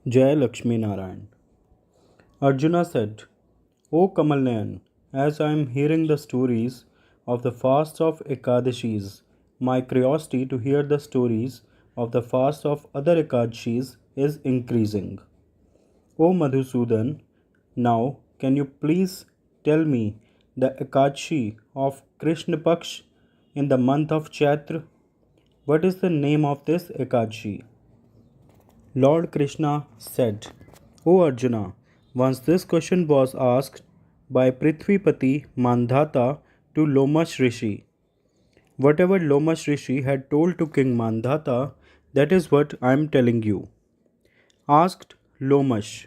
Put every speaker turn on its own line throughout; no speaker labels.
Jai Lakshmi Narayan. Arjuna said, O Kamalnayan, as I am hearing the stories of the fasts of Ekadashis, my curiosity to hear the stories of the fast of other Ekadashis is increasing. O Madhusudan, now can you please tell me the Ekadashi of Krishna Paksh in the month of Chaitra? What is the name of this Ekadashi? Lord Krishna said, O Arjuna, once this question was asked by Prithvipati Mandhata to Lomash Rishi. Whatever Lomash Rishi had told to King Mandhata, that is what I am telling you. Asked Lomash,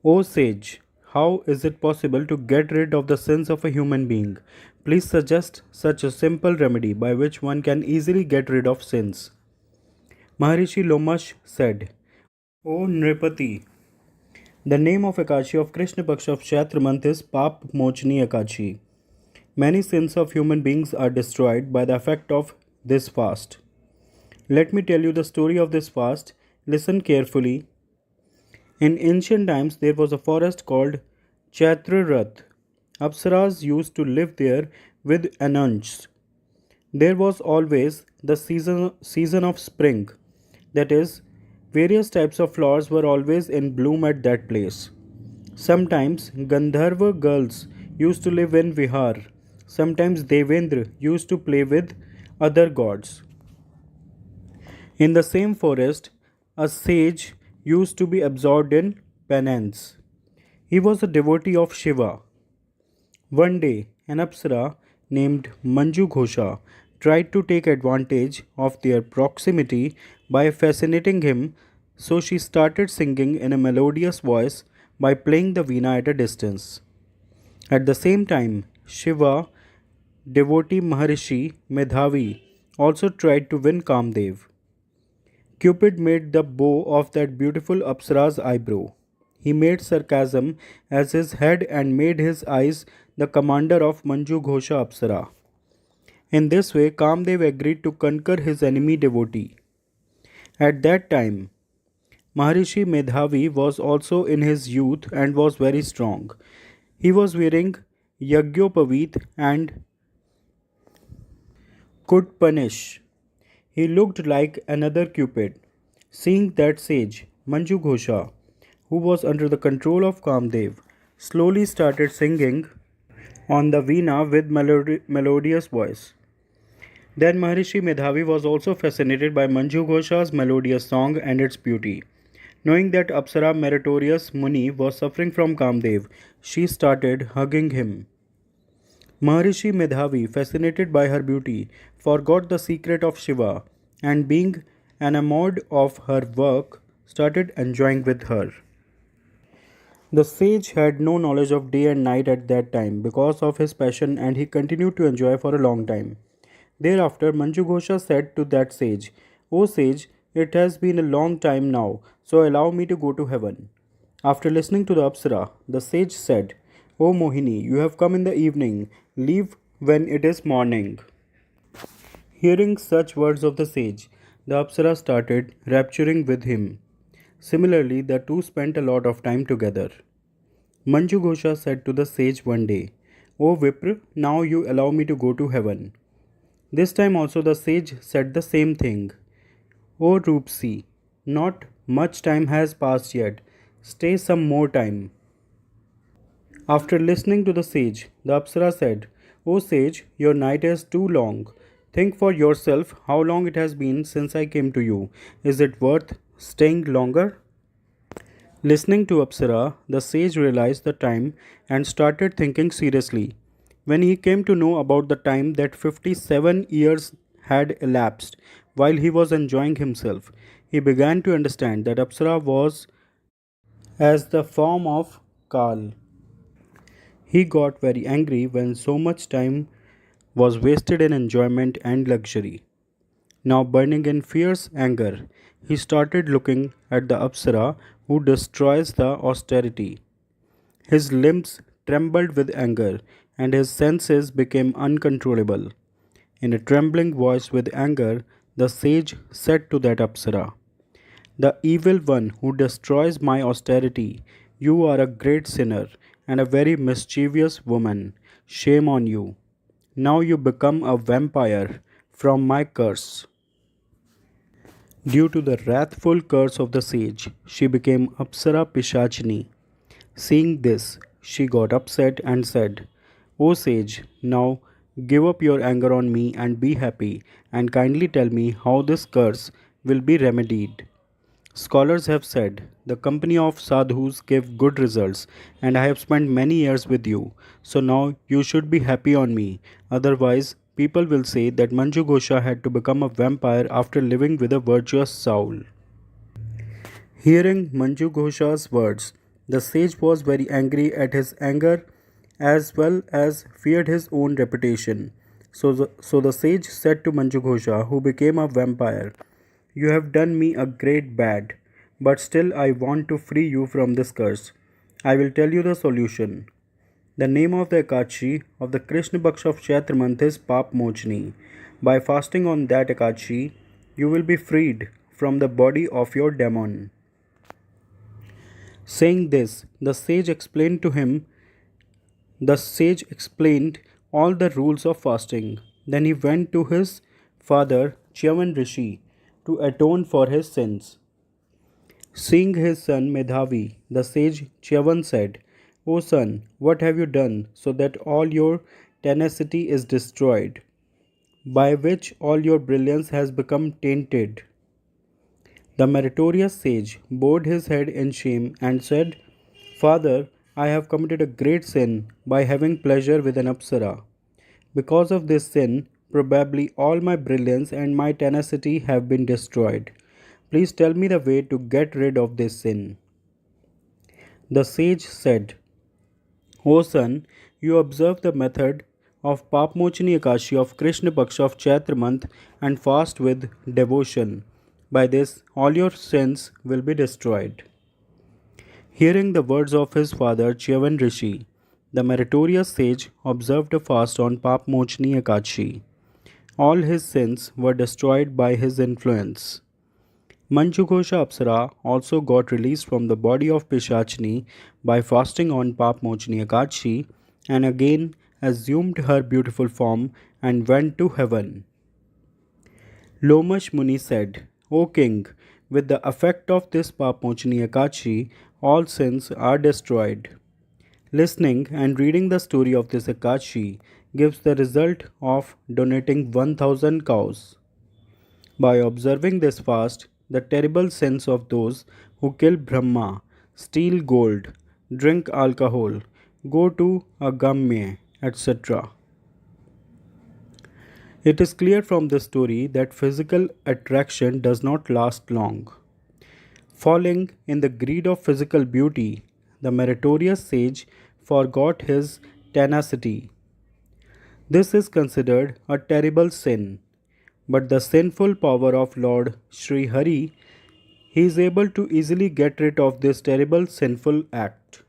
O sage, how is it possible to get rid of the sins of a human being? Please suggest such a simple remedy by which one can easily get rid of sins. Maharishi Lomash said, O Nripati, the name of Ekadashi of Krishna Paksha of Chaitra month is Papmochani Ekadashi. Many sins of human beings are destroyed by the effect of this fast. Let me tell you the story of this fast. Listen carefully. In ancient times, there was a forest called Chaitra Vrat. Apsaras used to live there with anunchs. There was always the season of spring, that is, various types of flowers were always in bloom at that place. Sometimes Gandharva girls used to live in Vihar. Sometimes Devendra used to play with other gods. In the same forest, a sage used to be absorbed in penance. He was a devotee of Shiva. One day, an Apsara named Manju Ghosha tried to take advantage of their proximity by fascinating him, so she started singing in a melodious voice by playing the veena at a distance. At the same time, Shiva, devotee Maharishi Medhavi, also tried to win Kamdev. Cupid made the bow of that beautiful Apsara's eyebrow. He made sarcasm as his head and made his eyes the commander of Manju Ghosha Apsara. In this way, Kamdev agreed to conquer his enemy devotee. At that time, Maharishi Medhavi was also in his youth and was very strong. He was wearing Yagyopavit and could punish. He looked like another Cupid. Seeing that sage, Manju Ghosha, who was under the control of Kamdev, slowly started singing on the veena with melodious voice. Then Maharishi Medhavi was also fascinated by Manju Ghosha's melodious song and its beauty. Knowing that Apsara meritorious Muni was suffering from Kamdev, she started hugging him. Maharishi Medhavi, fascinated by her beauty, forgot the secret of Shiva and, being enamored of her work, started enjoying with her. The sage had no knowledge of day and night at that time because of his passion, and he continued to enjoy for a long time. Thereafter, Manju Ghosha said to that sage, O sage, it has been a long time now, so allow me to go to heaven. After listening to the Apsara, the sage said, O Mohini, you have come in the evening, leave when it is morning. Hearing such words of the sage, the Apsara started rapturing with him. Similarly, the two spent a lot of time together. Manju Ghosha said to the sage one day, O Vipra, now you allow me to go to heaven. This time also the sage said the same thing. O Roopsi, not much time has passed yet. Stay some more time. After listening to the sage, the Apsara said, O sage, your night is too long. Think for yourself how long it has been since I came to you. Is it worth staying longer? Listening to Apsara, the sage realized the time and started thinking seriously. When he came to know about the time that 57 years had elapsed while he was enjoying himself, he began to understand that Apsara was as the form of Kal. He got very angry when so much time was wasted in enjoyment and luxury. Now, burning in fierce anger, he started looking at the Apsara who destroys the austerity. His limbs trembled with anger, and his senses became uncontrollable. In a trembling voice with anger, the sage said to that Apsara, The evil one who destroys my austerity. You are a great sinner and a very mischievous woman. Shame on you. Now you become a vampire from my curse. Due to the wrathful curse of the sage, she became Apsara Pishachini. Seeing this, she got upset and said, O sage, now give up your anger on me and be happy, and kindly tell me how this curse will be remedied. Scholars have said, the company of sadhus gave good results, and I have spent many years with you, so now you should be happy on me. Otherwise, people will say that Manju Ghosha had to become a vampire after living with a virtuous soul. Hearing Manju Ghosha's words, the sage was very angry at his anger as well as feared his own reputation. So the sage said to Manju Ghosha, who became a vampire, You have done me a great bad, but still I want to free you from this curse. I will tell you the solution. The name of the Ekadashi of the Krishna Paksha of Chaitra month is Papmochani. By fasting on that Ekadashi, you will be freed from the body of your demon. Saying this, the sage explained all the rules of fasting. Then he went to his father, Chyavan Rishi, to atone for his sins. Seeing his son Medhavi, the sage Chyavan said, O son, what have you done so that all your tenacity is destroyed, by which all your brilliance has become tainted? The meritorious sage bowed his head in shame and said, Father, I have committed a great sin by having pleasure with an apsara. Because of this sin, probably all my brilliance and my tenacity have been destroyed. Please tell me the way to get rid of this sin. The sage said, O son, you observe the method of Papmochani Ekadashi of Krishna Paksha of Chaitra month and fast with devotion. By this, all your sins will be destroyed. Hearing the words of his father Chyavan Rishi, the meritorious sage observed a fast on Papmochani Ekadashi. All his sins were destroyed by his influence. Manjughosha Apsara also got released from the body of Pishachini by fasting on Papmochani Ekadashi and again assumed her beautiful form and went to heaven. Lomash Muni said, O king, with the effect of this Papmochani Ekadashi, all sins are destroyed. Listening and reading the story of this Ekadashi gives the result of donating 1000 cows. By observing this fast, the terrible sins of those who kill Brahma, steal gold, drink alcohol, go to Agamya, etc. It is clear from this story that physical attraction does not last long. Falling in the greed of physical beauty, the meritorious sage forgot his tenacity. This is considered a terrible sin, but the sinful power of Lord Sri Hari, he is able to easily get rid of this terrible sinful act.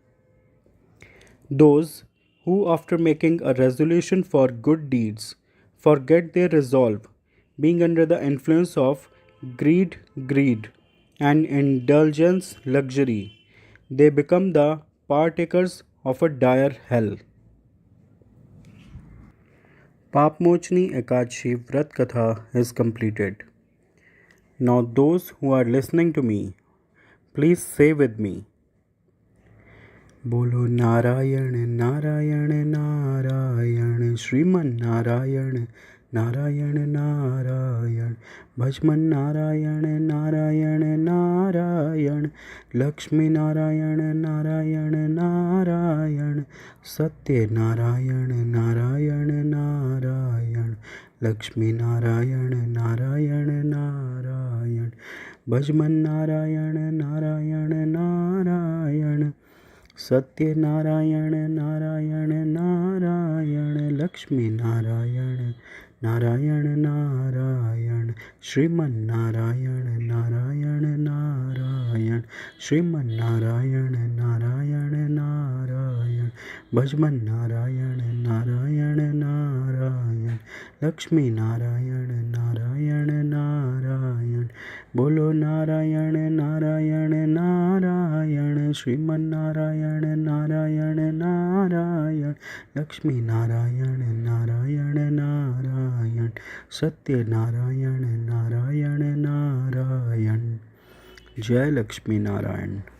Those who, after making a resolution for good deeds, forget their resolve, being under the influence of greed, and indulgence, luxury, they become the partakers of a dire hell. Papmochani Ekadashi Vrat Katha is completed. Now, those who are listening to me, please say with me, बोलो नारायण नारायण नारायण श्रीमन नारायण नारायण नारायण भजमन नारायण नारायण नारायण लक्ष्मी नारायण नारायण नारायण सत्य नारायण नारायण नारायण लक्ष्मी नारायण नारायण नारायण भजमन नारायण नारायण नारायण सत्य नारायण नारायण नारायण लक्ष्मी नारायण નારાયણ નારાયણ શ્રીમન નારાયણ નારાયણ નારાયણ શ્રીમન નારાયણ નારાયણ નારાયણ ભજમન નારાયણ નારાયણ નારાયણ લક્ષ્મી નારાયણ નારાયણ નારાયણ બોલો નારાયણ નારાયણ નારાયણ શ્રીમન નારાયણ નારાયણ નારાયણ લક્ષ્મી નારાયણ નારાયણ નારાયણ સત્ય નારાયણ નારાયણ નારાયણ જય લક્ષ્મી નારાયણ.